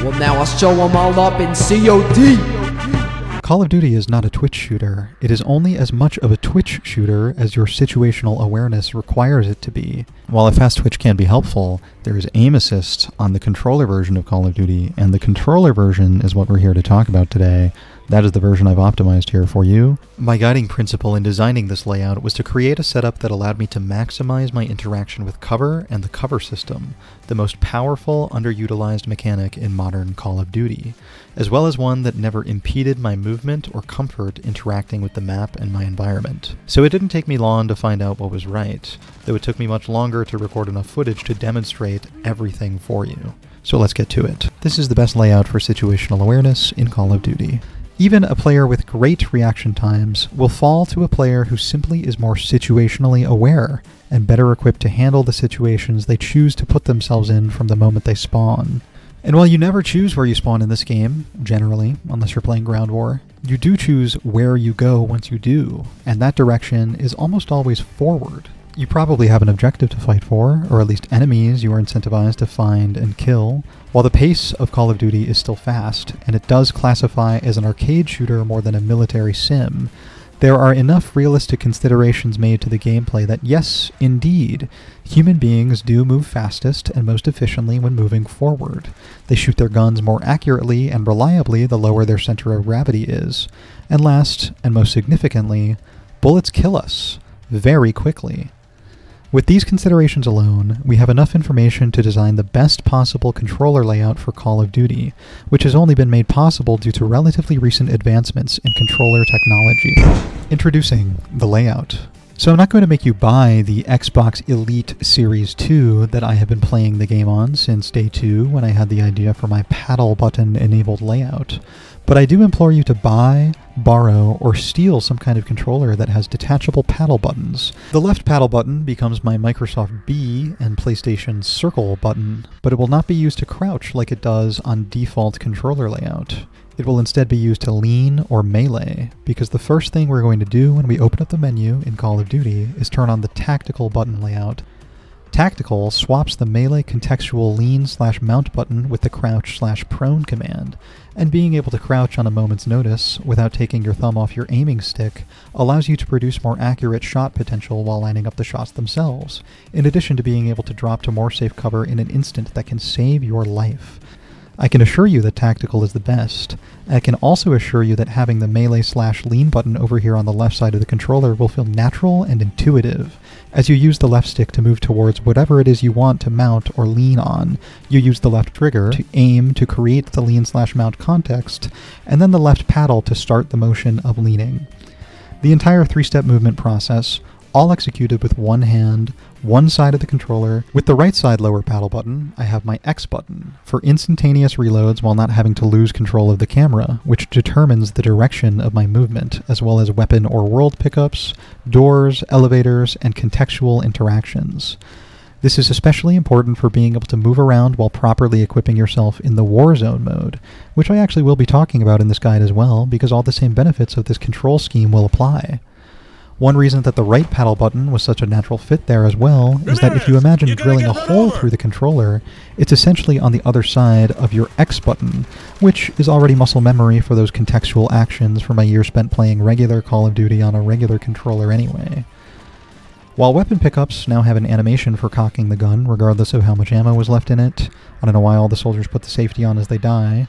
Well, now I'll show them all up in COD. Call of Duty is not a Twitch shooter. It is only as much of a Twitch shooter as your situational awareness requires it to be. While a fast twitch can be helpful, there is aim assist on the controller version of Call of Duty, and the controller version is what we're here to talk about today. That is the version I've optimized here for you. My guiding principle in designing this layout was to create a setup that allowed me to maximize my interaction with cover and the cover system, the most powerful, underutilized mechanic in modern Call of Duty, as well as one that never impeded my movement or comfort interacting with the map and my environment. So it didn't take me long to find out what was right, though it took me much longer to record enough footage to demonstrate everything for you. So let's get to it. This is the best layout for situational awareness in Call of Duty. Even a player with great reaction times will fall to a player who simply is more situationally aware and better equipped to handle the situations they choose to put themselves in from the moment they spawn. And while you never choose where you spawn in this game, generally, unless you're playing Ground War, you do choose where you go once you do, and that direction is almost always forward. You probably have an objective to fight for, or at least enemies you are incentivized to find and kill. While the pace of Call of Duty is still fast, and it does classify as an arcade shooter more than a military sim, there are enough realistic considerations made to the gameplay that yes, indeed, human beings do move fastest and most efficiently when moving forward. They shoot their guns more accurately and reliably the lower their center of gravity is. And last, and most significantly, bullets kill us very quickly. With these considerations alone, we have enough information to design the best possible controller layout for Call of Duty, which has only been made possible due to relatively recent advancements in controller technology. Introducing the layout. So I'm not going to make you buy the Xbox Elite Series 2 that I have been playing the game on since day 2 when I had the idea for my paddle button enabled layout. But I do implore you to buy, borrow, or steal some kind of controller that has detachable paddle buttons. The left paddle button becomes my Microsoft B and PlayStation Circle button, but it will not be used to crouch like it does on default controller layout. It will instead be used to lean or melee, because the first thing we're going to do when we open up the menu in Call of Duty is turn on the tactical button layout. Tactical swaps the melee contextual lean/mount button with the crouch/prone command, and being able to crouch on a moment's notice without taking your thumb off your aiming stick allows you to produce more accurate shot potential while lining up the shots themselves, in addition to being able to drop to more safe cover in an instant that can save your life. I can assure you that tactical is the best. I can also assure you that having the melee/lean button over here on the left side of the controller will feel natural and intuitive. As you use the left stick to move towards whatever it is you want to mount or lean on, you use the left trigger to aim to create the lean/mount context, and then the left paddle to start the motion of leaning. The entire three-step movement process, all executed with one hand, one side of the controller. With the right side lower paddle button, I have my X button for instantaneous reloads while not having to lose control of the camera, which determines the direction of my movement, as well as weapon or world pickups, doors, elevators, and contextual interactions. This is especially important for being able to move around while properly equipping yourself in the Warzone mode, which I actually will be talking about in this guide as well, because all the same benefits of this control scheme will apply. One reason that the right paddle button was such a natural fit there as well is that if you imagine drilling a hole through the controller, it's essentially on the other side of your X button, which is already muscle memory for those contextual actions from my year spent playing regular Call of Duty on a regular controller anyway. While weapon pickups now have an animation for cocking the gun, regardless of how much ammo was left in it, I don't know why all the soldiers put the safety on as they die,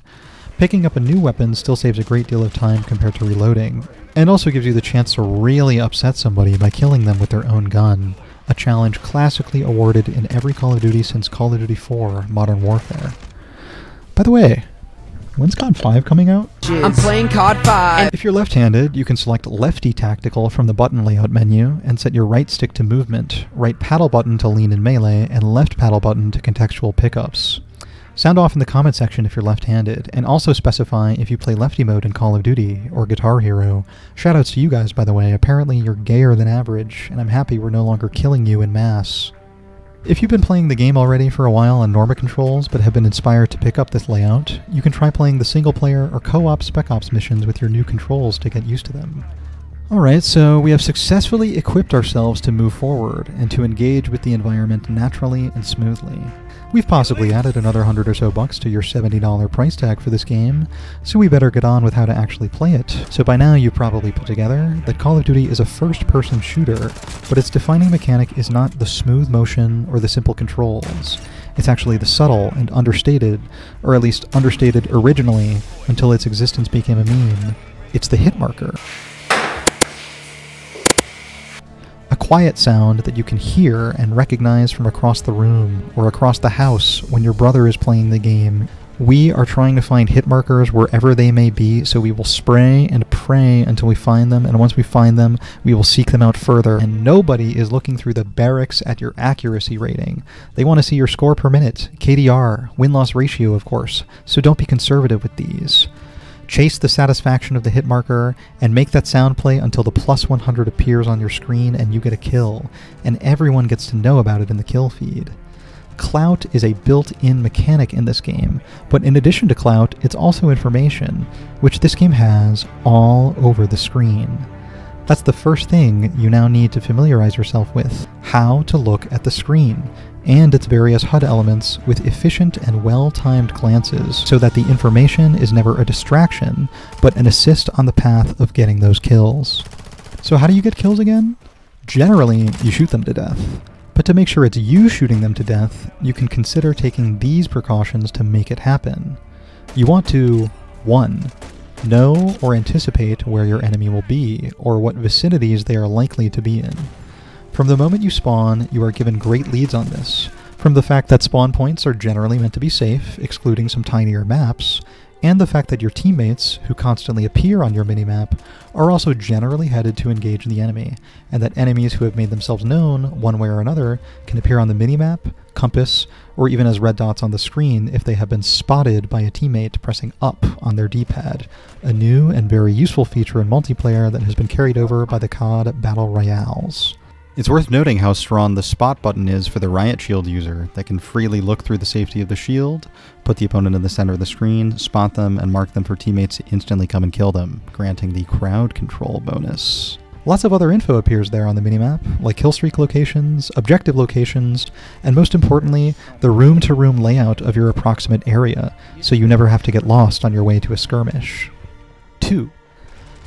picking up a new weapon still saves a great deal of time compared to reloading, and also gives you the chance to really upset somebody by killing them with their own gun, a challenge classically awarded in every Call of Duty since Call of Duty 4 Modern Warfare. By the way, when's COD 5 coming out? I'm playing COD 5. If you're left-handed, you can select Lefty Tactical from the button layout menu and set your right stick to movement, right paddle button to lean and melee, and left paddle button to contextual pickups. Sound off in the comment section if you're left-handed, and also specify if you play lefty mode in Call of Duty or Guitar Hero. Shoutouts to you guys, by the way. Apparently you're gayer than average, and I'm happy we're no longer killing you en masse. If you've been playing the game already for a while on Norma controls, but have been inspired to pick up this layout, you can try playing the single-player or co-op Spec Ops missions with your new controls to get used to them. Alright, so we have successfully equipped ourselves to move forward and to engage with the environment naturally and smoothly. We've possibly added another 100 or so bucks to your $70 price tag for this game, so we better get on with how to actually play it. So by now you've probably put together that Call of Duty is a first-person shooter, but its defining mechanic is not the smooth motion or the simple controls. It's actually the subtle and understated, or at least understated originally until its existence became a meme. It's the Hitmarker. A quiet sound that you can hear and recognize from across the room or across the house when your brother is playing the game. We are trying to find hit markers wherever they may be, so we will spray and pray until we find them, and once we find them, we will seek them out further. And nobody is looking through the barracks at your accuracy rating. They want to see your score per minute, KDR, win-loss ratio of course, so don't be conservative with these. Chase the satisfaction of the hit marker, and make that sound play until the plus 100 appears on your screen and you get a kill, and everyone gets to know about it in the kill feed. Clout is a built-in mechanic in this game, but in addition to clout, it's also information, which this game has all over the screen. That's the first thing you now need to familiarize yourself with, how to look at the screen, and its various HUD elements with efficient and well-timed glances so that the information is never a distraction, but an assist on the path of getting those kills. So how do you get kills again? Generally, you shoot them to death. But to make sure it's you shooting them to death, you can consider taking these precautions to make it happen. You want to, 1. Know or anticipate where your enemy will be, or what vicinities they are likely to be in. From the moment you spawn, you are given great leads on this, from the fact that spawn points are generally meant to be safe, excluding some tinier maps, and the fact that your teammates, who constantly appear on your minimap, are also generally headed to engage the enemy, and that enemies who have made themselves known, one way or another, can appear on the minimap, compass, or even as red dots on the screen if they have been spotted by a teammate pressing up on their D-pad, a new and very useful feature in multiplayer that has been carried over by the COD Battle Royales. It's worth noting how strong the spot button is for the riot shield user that can freely look through the safety of the shield, put the opponent in the center of the screen, spot them, and mark them for teammates to instantly come and kill them, granting the crowd control bonus. Lots of other info appears there on the minimap, like killstreak locations, objective locations, and most importantly, the room-to-room layout of your approximate area, so you never have to get lost on your way to a skirmish. 2.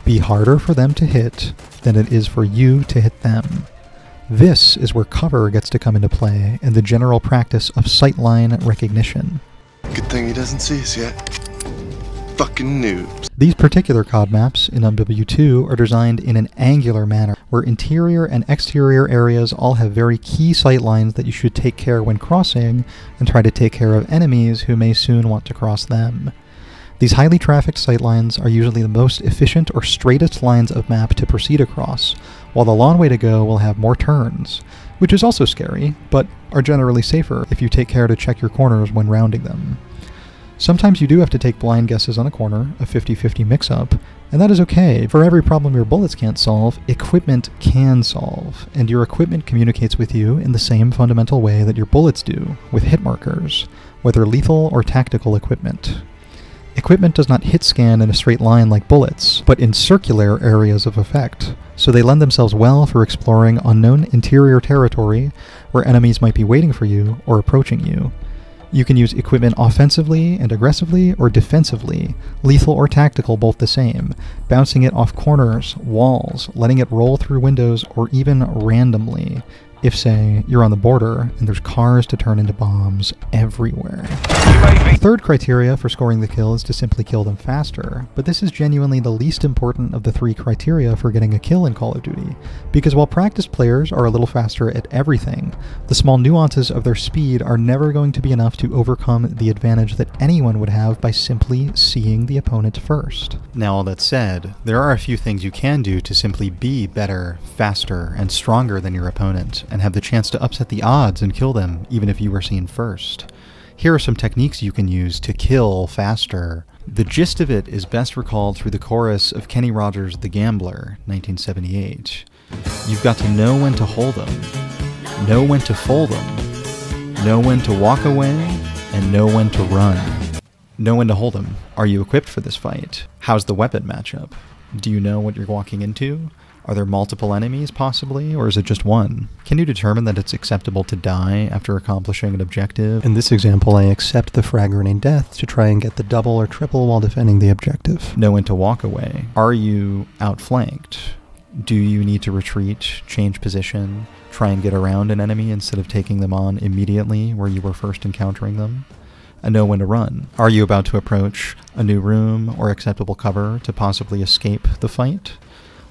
Be harder for them to hit than it is for you to hit them. This is where cover gets to come into play and the general practice of sightline recognition. Good thing he doesn't see us yet. Fucking noobs. These particular COD maps in MWII are designed in an angular manner, where interior and exterior areas all have very key sightlines that you should take care when crossing, and try to take care of enemies who may soon want to cross them. These highly trafficked sightlines are usually the most efficient or straightest lines of map to proceed across, while the long way to go will have more turns, which is also scary, but are generally safer if you take care to check your corners when rounding them. Sometimes you do have to take blind guesses on a corner, a 50-50 mix-up, and that is okay. For every problem your bullets can't solve, equipment can solve, and your equipment communicates with you in the same fundamental way that your bullets do, with hit markers, whether lethal or tactical equipment. Equipment does not hit scan in a straight line like bullets, but in circular areas of effect, so they lend themselves well for exploring unknown interior territory where enemies might be waiting for you or approaching you. You can use equipment offensively and aggressively or defensively, lethal or tactical both the same, bouncing it off corners, walls, letting it roll through windows, or even randomly, if, say, you're on the border and there's cars to turn into bombs everywhere. The third criteria for scoring the kill is to simply kill them faster, but this is genuinely the least important of the 3 criteria for getting a kill in Call of Duty, because while practiced players are a little faster at everything, the small nuances of their speed are never going to be enough to overcome the advantage that anyone would have by simply seeing the opponent first. Now all that said, there are a few things you can do to simply be better, faster, and stronger than your opponent, and have the chance to upset the odds and kill them even if you were seen first. Here are some techniques you can use to kill faster. The gist of it is best recalled through the chorus of Kenny Rogers' The Gambler, 1978. You've got to know when to hold them, know when to fold them, know when to walk away, and know when to run. Know when to hold them. Are you equipped for this fight? How's the weapon matchup? Do you know what you're walking into? Are there multiple enemies, possibly, or is it just one? Can you determine that it's acceptable to die after accomplishing an objective? In this example, I accept the frag grenade death to try and get the double or triple while defending the objective. Know when to walk away. Are you outflanked? Do you need to retreat, change position, try and get around an enemy instead of taking them on immediately where you were first encountering them? And know when to run. Are you about to approach a new room or acceptable cover to possibly escape the fight?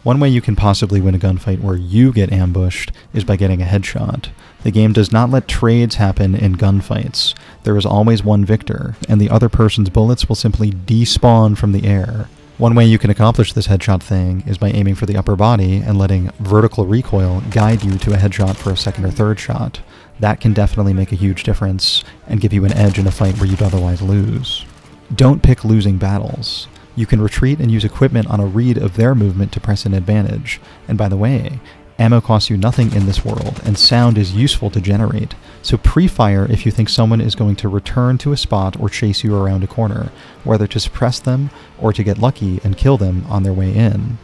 One way you can possibly win a gunfight where you get ambushed is by getting a headshot. The game does not let trades happen in gunfights. There is always one victor, and the other person's bullets will simply despawn from the air. One way you can accomplish this headshot thing is by aiming for the upper body and letting vertical recoil guide you to a headshot for a second or third shot. That can definitely make a huge difference and give you an edge in a fight where you'd otherwise lose. Don't pick losing battles. You can retreat and use equipment on a read of their movement to press an advantage. And by the way, ammo costs you nothing in this world, and sound is useful to generate. So pre-fire if you think someone is going to return to a spot or chase you around a corner, whether to suppress them or to get lucky and kill them on their way in.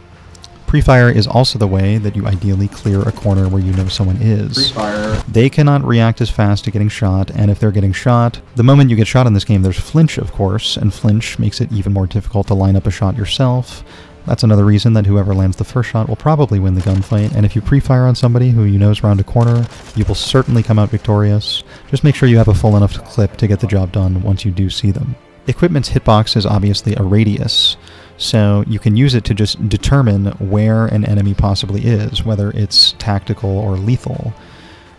Pre-fire is also the way that you ideally clear a corner where you know someone is. Pre-fire. They cannot react as fast to getting shot, and if they're getting shot, the moment you get shot in this game, there's flinch, of course, and flinch makes it even more difficult to line up a shot yourself. That's another reason that whoever lands the first shot will probably win the gunfight, and if you pre-fire on somebody who you know is around a corner, you will certainly come out victorious. Just make sure you have a full enough clip to get the job done once you do see them. Equipment's hitbox is obviously a radius, so you can use it to just determine where an enemy possibly is, whether it's tactical or lethal.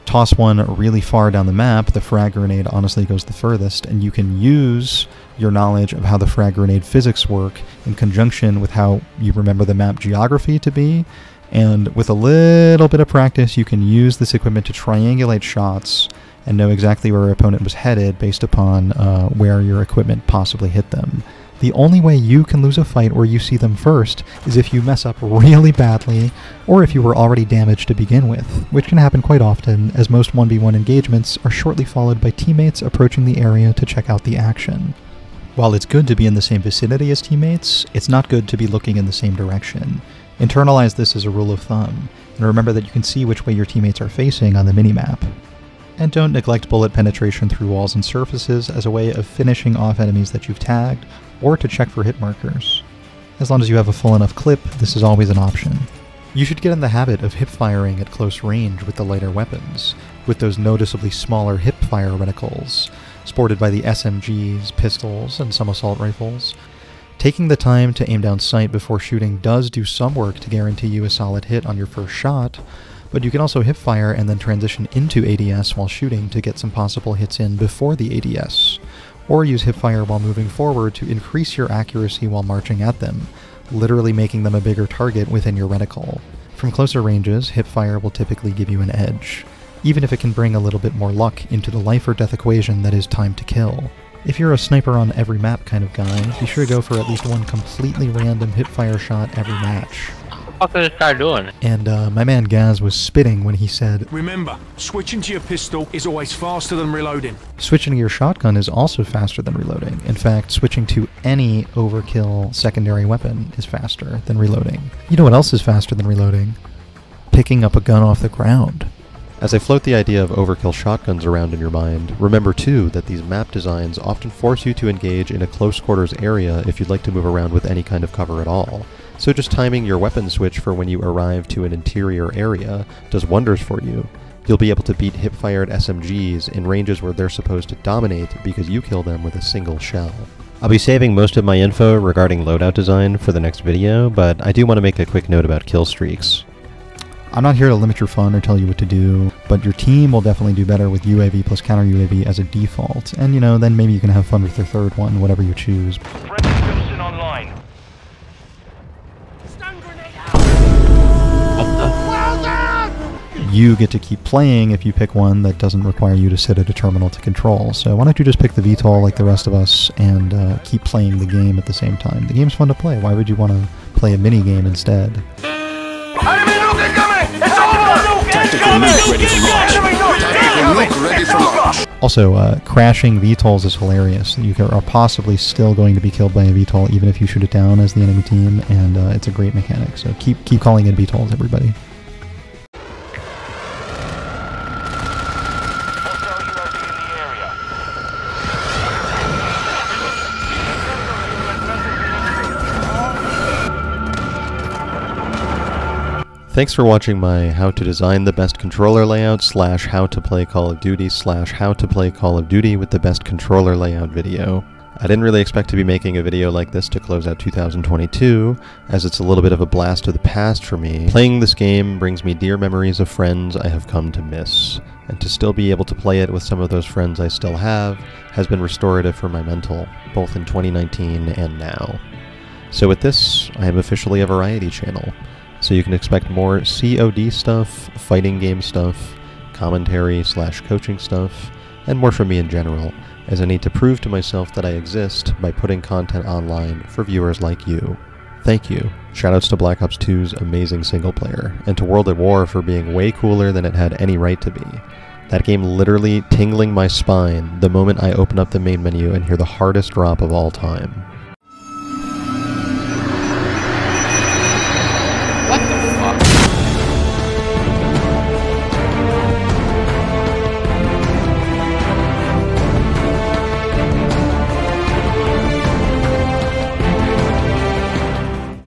Toss one really far down the map, the frag grenade honestly goes the furthest, and you can use your knowledge of how the frag grenade physics work in conjunction with how you remember the map geography to be, and with a little bit of practice you can use this equipment to triangulate shots and know exactly where your opponent was headed based upon where your equipment possibly hit them. The only way you can lose a fight where you see them first is if you mess up really badly, or if you were already damaged to begin with, which can happen quite often, as most 1v1 engagements are shortly followed by teammates approaching the area to check out the action. While it's good to be in the same vicinity as teammates, it's not good to be looking in the same direction. Internalize this as a rule of thumb, and remember that you can see which way your teammates are facing on the minimap. And don't neglect bullet penetration through walls and surfaces as a way of finishing off enemies that you've tagged, or to check for hit markers. As long as you have a full enough clip, this is always an option. You should get in the habit of hip firing at close range with the lighter weapons, with those noticeably smaller hip fire reticles, sported by the SMGs, pistols, and some assault rifles. Taking the time to aim down sight before shooting does do some work to guarantee you a solid hit on your first shot, but you can also hip fire and then transition into ADS while shooting to get some possible hits in before the ADS, or use hip fire while moving forward to increase your accuracy while marching at them, literally making them a bigger target within your reticle. From closer ranges, hip fire will typically give you an edge, even if it can bring a little bit more luck into the life or death equation that is time to kill. If you're a sniper on every map kind of guy, be sure to go for at least one completely random hip fire shot every match. What the fuck is this guy doing? And my man Gaz was spitting when he said, "Remember, switching to your pistol is always faster than reloading." Switching to your shotgun is also faster than reloading. In fact, switching to any overkill secondary weapon is faster than reloading. You know what else is faster than reloading? Picking up a gun off the ground. As I float the idea of overkill shotguns around in your mind, remember too that these map designs often force you to engage in a close quarters area if you'd like to move around with any kind of cover at all. So just timing your weapon switch for when you arrive to an interior area does wonders for you. You'll be able to beat hip-fired SMGs in ranges where they're supposed to dominate because you kill them with a single shell. I'll be saving most of my info regarding loadout design for the next video, but I do want to make a quick note about kill streaks. I'm not here to limit your fun or tell you what to do, but your team will definitely do better with UAV plus counter UAV as a default, and then maybe you can have fun with your third one, whatever you choose. Online. You get to keep playing if you pick one that doesn't require you to sit at a terminal to control. So why don't you just pick the VTOL like the rest of us and keep playing the game at the same time. The game's fun to play. Why would you want to play a mini game instead? Enemy nuke incoming! It's over! Tactical nuke ready for launch. Nuke ready for launch. Also, crashing VTOLs is hilarious. You are possibly still going to be killed by a VTOL even if you shoot it down as the enemy team, and it's a great mechanic. So keep calling in VTOLs, everybody. Thanks for watching my how to design the best controller layout / how to play Call of Duty / how to play Call of Duty with the best controller layout video. I didn't really expect to be making a video like this to close out 2022, as it's a little bit of a blast of the past for me. Playing this game brings me dear memories of friends I have come to miss, and to still be able to play it with some of those friends I still have has been restorative for my mental, both in 2019 and now. So with this, I am officially a variety channel. So you can expect more COD stuff, fighting game stuff, commentary / coaching stuff, and more from me in general, as I need to prove to myself that I exist by putting content online for viewers like you. Thank you. Shoutouts to Black Ops 2's amazing single player, and to World at War for being way cooler than it had any right to be. That game literally tingling my spine the moment I open up the main menu and hear the hardest drop of all time.